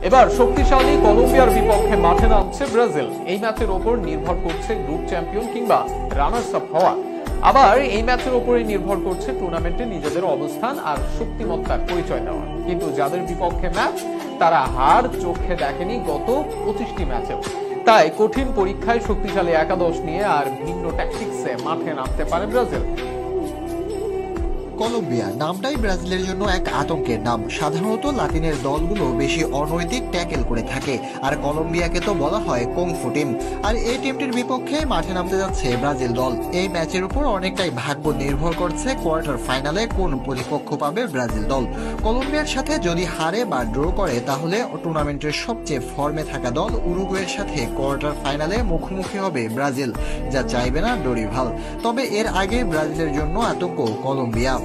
এবার শক্তিশালী কলম্বিয়ার বিপক্ষে মাঠে নামছে ব্রাজিল। এই ম্যাচের ওপর নির্ভর করছে গ্রুপ চ্যাম্পিয়ন কিংবা রানার্স আপ হওয়া। আবার এই ম্যাচের উপরে নির্ভর করছে টুর্নামেন্টে নিজেদের অবস্থান আর শক্তিমত্তার পরিচয় দেওয়া। কিন্তু যাদের বিপক্ষে ম্যাচ, তারা হার চোখে দেখেনি গত 25টি ম্যাচেও। তাই কঠিন পরীক্ষায় শক্তিশালী একাদশ নিয়ে আর ভিন্ন ট্যাকটিক্সে মাঠে নামতে পারে ব্রাজিল। কলম্বিয়া নামটাই ব্রাজিলের জন্য এক আতঙ্কের নাম। সাধারণত লাতিনের দলগুলো বেশি অনৈতিক ট্যাকেল করে থাকে, আর কলম্বিয়াকে তো বলা হয় কুংফু টিম। আর এই টিমটির বিপক্ষে মাঠে নামতে যাচ্ছে ব্রাজিল দল। এই ম্যাচের উপর অনেকটাই ভাগ্য নির্ভর করছে কোয়ার্টার ফাইনালে কোন প্রতিপক্ষ পাবে ব্রাজিল দল। কলম্বিয়ার সাথে যদি হারে বা ড্র করে, তাহলে টুর্নামেন্টের সবচেয়ে ফর্মে থাকা দল উরুগুয়ের সাথে কোয়ার্টার ফাইনালে মুখোমুখি হবে ব্রাজিল, যা চাইবে না ডোরিভাল। তবে এর আগে ব্রাজিলের জন্য আতঙ্ক কলম্বিয়া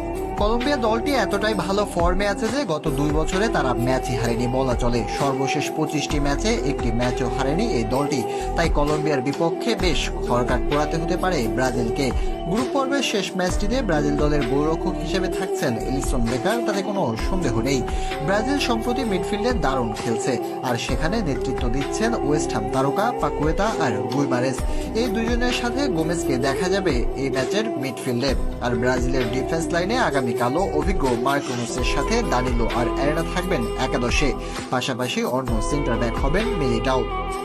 দলটি এতটাই ভালো ফর্মে আছে যে গত 2 বছরে তারা ম্যাচই হারেনি বলা চলে। সর্বশেষ 25টি ম্যাচে একটি ম্যাচও হারেনি এই দলটি। তাই কলম্বিয়ার বিপক্ষে বেশ খড়কাট পোড়াতে হতে পারে ব্রাজিলকে। গ্রুপ পর্বের শেষ ম্যাচটিতে ব্রাজিল দলের গোলরক্ষক হিসেবে থাকছেন এলিসন বেকার, তাতে কোনো সন্দেহ নেই। ব্রাজিল সম্প্রতি মিডফিল্ডে দারুণ খেলছে, আর সেখানে নেতৃত্ব দিচ্ছেন ওয়েস্ট হাম তারকা পাকুয়েতা আর গুইমারেস। এই দুজনের সাথে গোমেজকে দেখা যাবে এই ম্যাচের মিডফিল্ডে। আর ব্রাজিলের ডিফেন্স লাইনে আগামীকালও অভিজ্ঞ মার্কিনোসের সাথে দানিলো আর অ্যারেনা থাকবেন একাদশে। পাশাপাশি অন্য সেন্টার ব্যাক হবেন মিলিটাও।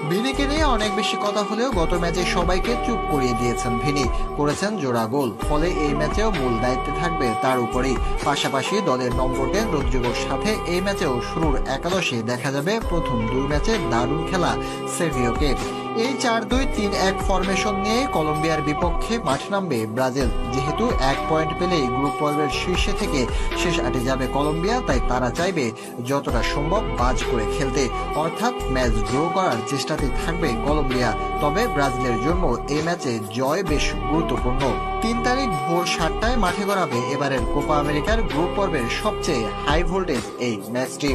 ভিনিকে নিয়ে অনেক বেশি কথা হলেও গত ম্যাচে সবাইকে চুপ করিয়ে দিয়েছেন ভিনি, করেছেন জোড়া গোল। ফলে এই ম্যাচেও মূল দায়িত্বে থাকবে তার উপরেই। পাশাপাশি দলের নম্বর 10 রদ্রিগোর সাথে এই ম্যাচেও শুরুর একাদশে দেখা যাবে প্রথম 2 ম্যাচে দারুণ খেলা সেভিওকে। এই 4-2-3-1 ফরমেশন নিয়ে কলম্বিয়ার বিপক্ষে মাঠে নামবে ব্রাজিল। যেহেতু 1 পয়েন্ট পেলেই গ্রুপ পর্বের শীর্ষে থেকে শেষ 8-এ যাবে কলম্বিয়া, তাই তারা চাইবে যতটা সম্ভব বাজ করে খেলতে, অর্থাৎ ম্যাচ ড্র করার চেষ্টাতেই থাকবে কলম্বিয়া। তবে ব্রাজিলের জন্য এই ম্যাচে জয় বেশ গুরুত্বপূর্ণ। 3 তারিখ ভোর 7টায় মাঠে গড়াবে এবারের কোপা আমেরিকার গ্রুপ পর্বের সবচেয়ে হাই ভোল্টেজ এই ম্যাচটি।